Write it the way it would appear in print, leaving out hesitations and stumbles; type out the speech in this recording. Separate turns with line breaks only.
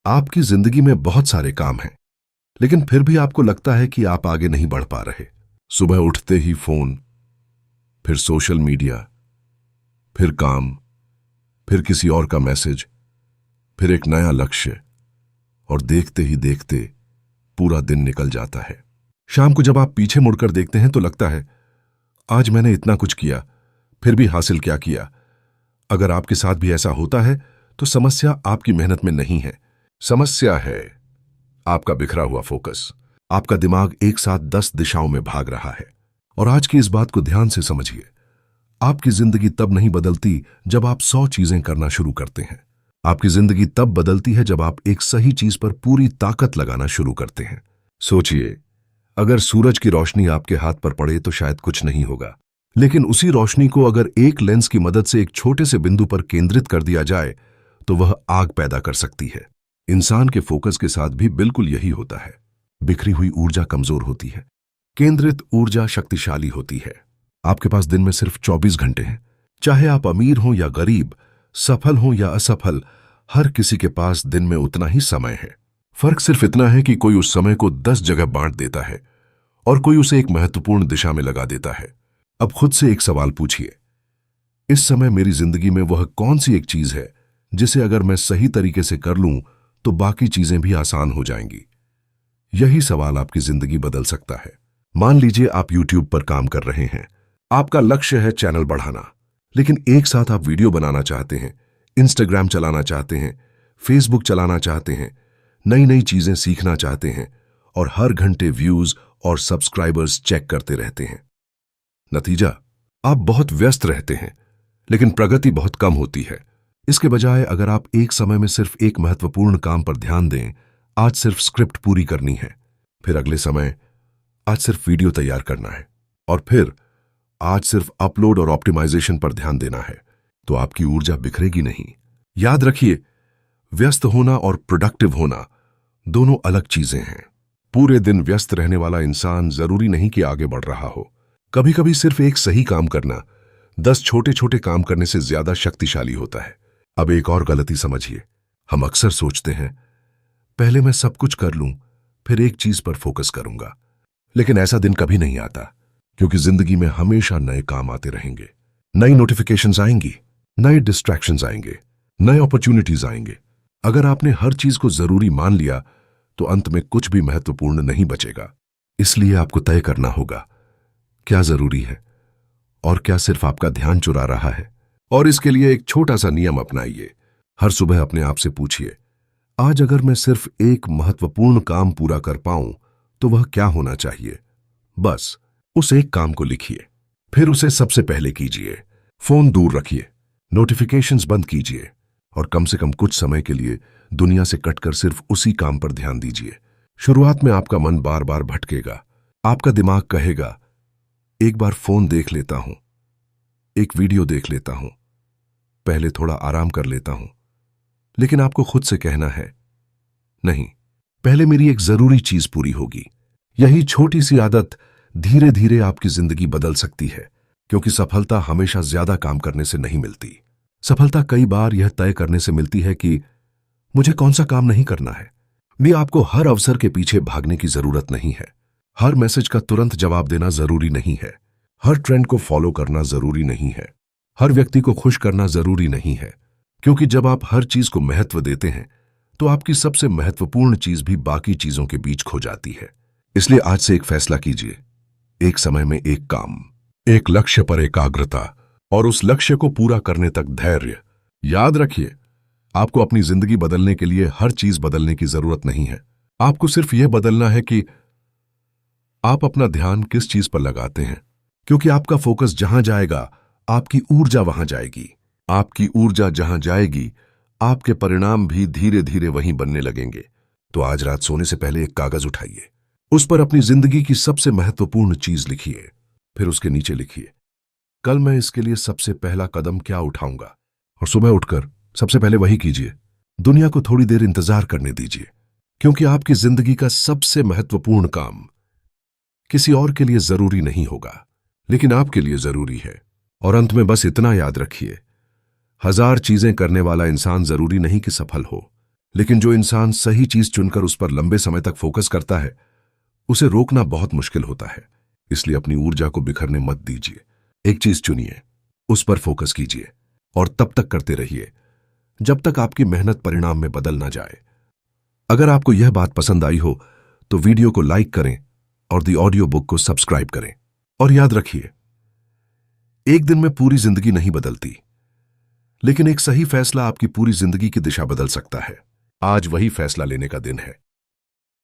आपकी जिंदगी में बहुत सारे काम हैं, लेकिन फिर भी आपको लगता है कि आप आगे नहीं बढ़ पा रहे। सुबह उठते ही फोन, फिर सोशल मीडिया, फिर काम, फिर किसी और का मैसेज, फिर एक नया लक्ष्य, और देखते ही देखते पूरा दिन निकल जाता है। शाम को जब आप पीछे मुड़कर देखते हैं तो लगता है आज मैंने इतना कुछ किया, फिर भी हासिल क्या किया। अगर आपके साथ भी ऐसा होता है तो समस्या आपकी मेहनत में नहीं है, समस्या है आपका बिखरा हुआ फोकस। आपका दिमाग एक साथ 10 दिशाओं में भाग रहा है। और आज की इस बात को ध्यान से समझिए, आपकी जिंदगी तब नहीं बदलती जब आप 100 चीजें करना शुरू करते हैं। आपकी जिंदगी तब बदलती है जब आप एक सही चीज पर पूरी ताकत लगाना शुरू करते हैं। सोचिए, अगर सूरज की रोशनी आपके हाथ पर पड़े तो शायद कुछ नहीं होगा, लेकिन उसी रोशनी को अगर एक लेंस की मदद से एक छोटे से बिंदु पर केंद्रित कर दिया जाए तो वह आग पैदा कर सकती है। इंसान के फोकस के साथ भी बिल्कुल यही होता है। बिखरी हुई ऊर्जा कमजोर होती है, केंद्रित ऊर्जा शक्तिशाली होती है। आपके पास दिन में सिर्फ 24 घंटे हैं। चाहे आप अमीर हों या गरीब, सफल हों या असफल, हर किसी के पास दिन में उतना ही समय है। फर्क सिर्फ इतना है कि कोई उस समय को 10 जगह बांट देता है और कोई उसे एक महत्वपूर्ण दिशा में लगा देता है। अब खुद से एक सवाल पूछिए, इस समय मेरी जिंदगी में वह कौन सी एक चीज है जिसे अगर मैं सही तरीके से कर लूं तो बाकी चीजें भी आसान हो जाएंगी। यही सवाल आपकी जिंदगी बदल सकता है। मान लीजिए आप YouTube पर काम कर रहे हैं। आपका लक्ष्य है चैनल बढ़ाना, लेकिन एक साथ आप वीडियो बनाना चाहते हैं, Instagram चलाना चाहते हैं, Facebook चलाना चाहते हैं, नई नई चीजें सीखना चाहते हैं और हर घंटे व्यूज और सब्सक्राइबर्स चेक करते रहते हैं। नतीजा, आप बहुत व्यस्त रहते हैं, लेकिन प्रगति बहुत कम होती है। इसके बजाय अगर आप एक समय में सिर्फ एक महत्वपूर्ण काम पर ध्यान दें, आज सिर्फ स्क्रिप्ट पूरी करनी है, फिर अगले समय आज सिर्फ वीडियो तैयार करना है, और फिर आज सिर्फ अपलोड और ऑप्टिमाइजेशन पर ध्यान देना है, तो आपकी ऊर्जा बिखरेगी नहीं। याद रखिए, व्यस्त होना और प्रोडक्टिव होना दोनों अलग चीजें हैं। पूरे दिन व्यस्त रहने वाला इंसान जरूरी नहीं कि आगे बढ़ रहा हो। कभी कभी सिर्फ एक सही काम करना 10 छोटे छोटे काम करने से ज्यादा शक्तिशाली होता है। अब एक और गलती समझिए, हम अक्सर सोचते हैं पहले मैं सब कुछ कर लूं, फिर एक चीज पर फोकस करूंगा। लेकिन ऐसा दिन कभी नहीं आता, क्योंकि जिंदगी में हमेशा नए काम आते रहेंगे। नई नोटिफिकेशंस आएंगी, नए डिस्ट्रैक्शंस आएंगे, नए अपॉर्चुनिटीज आएंगे। अगर आपने हर चीज को जरूरी मान लिया तो अंत में कुछ भी महत्वपूर्ण नहीं बचेगा। इसलिए आपको तय करना होगा क्या जरूरी है और क्या सिर्फ आपका ध्यान चुरा रहा है। और इसके लिए एक छोटा सा नियम अपनाइए। हर सुबह अपने आप से पूछिए, आज अगर मैं सिर्फ एक महत्वपूर्ण काम पूरा कर पाऊं तो वह क्या होना चाहिए। बस उस एक काम को लिखिए, फिर उसे सबसे पहले कीजिए। फोन दूर रखिए, नोटिफिकेशंस बंद कीजिए और कम से कम कुछ समय के लिए दुनिया से कटकर सिर्फ उसी काम पर ध्यान दीजिए। शुरुआत में आपका मन बार बार भटकेगा। आपका दिमाग कहेगा एक बार फोन देख लेता हूं, एक वीडियो देख लेता हूं, पहले थोड़ा आराम कर लेता हूं। लेकिन आपको खुद से कहना है, नहीं, पहले मेरी एक जरूरी चीज पूरी होगी। यही छोटी सी आदत धीरे धीरे आपकी जिंदगी बदल सकती है, क्योंकि सफलता हमेशा ज्यादा काम करने से नहीं मिलती। सफलता कई बार यह तय करने से मिलती है कि मुझे कौन सा काम नहीं करना है। भी आपको हर अवसर के पीछे भागने की जरूरत नहीं है। हर मैसेज का तुरंत जवाब देना जरूरी नहीं है। हर ट्रेंड को फॉलो करना जरूरी नहीं है। हर व्यक्ति को खुश करना जरूरी नहीं है, क्योंकि जब आप हर चीज को महत्व देते हैं तो आपकी सबसे महत्वपूर्ण चीज भी बाकी चीजों के बीच खो जाती है। इसलिए आज से एक फैसला कीजिए, एक समय में एक काम, एक लक्ष्य पर एकाग्रता और उस लक्ष्य को पूरा करने तक धैर्य। याद रखिए, आपको अपनी जिंदगी बदलने के लिए हर चीज बदलने की जरूरत नहीं है। आपको सिर्फ यह बदलना है कि आप अपना ध्यान किस चीज पर लगाते हैं, क्योंकि आपका फोकस जहां जाएगा आपकी ऊर्जा वहां जाएगी। आपकी ऊर्जा जहां जाएगी आपके परिणाम भी धीरे धीरे वहीं बनने लगेंगे। तो आज रात सोने से पहले एक कागज उठाइए, उस पर अपनी जिंदगी की सबसे महत्वपूर्ण चीज लिखिए, फिर उसके नीचे लिखिए कल मैं इसके लिए सबसे पहला कदम क्या उठाऊंगा। और सुबह उठकर सबसे पहले वही कीजिए। दुनिया को थोड़ी देर इंतजार करने दीजिए, क्योंकि आपकी जिंदगी का सबसे महत्वपूर्ण काम किसी और के लिए जरूरी नहीं होगा, लेकिन आपके लिए जरूरी है। और अंत में बस इतना याद रखिए, 1000 चीजें करने वाला इंसान जरूरी नहीं कि सफल हो, लेकिन जो इंसान सही चीज चुनकर उस पर लंबे समय तक फोकस करता है, उसे रोकना बहुत मुश्किल होता है। इसलिए अपनी ऊर्जा को बिखरने मत दीजिए। एक चीज चुनिए, उस पर फोकस कीजिए और तब तक करते रहिए जब तक आपकी मेहनत परिणाम में बदल ना जाए। अगर आपको यह बात पसंद आई हो तो वीडियो को लाइक करें और द ऑडियो बुक को सब्सक्राइब करें। और याद रखिए, एक दिन में पूरी जिंदगी नहीं बदलती, लेकिन एक सही फैसला आपकी पूरी जिंदगी की दिशा बदल सकता है। आज वही फैसला लेने का दिन है।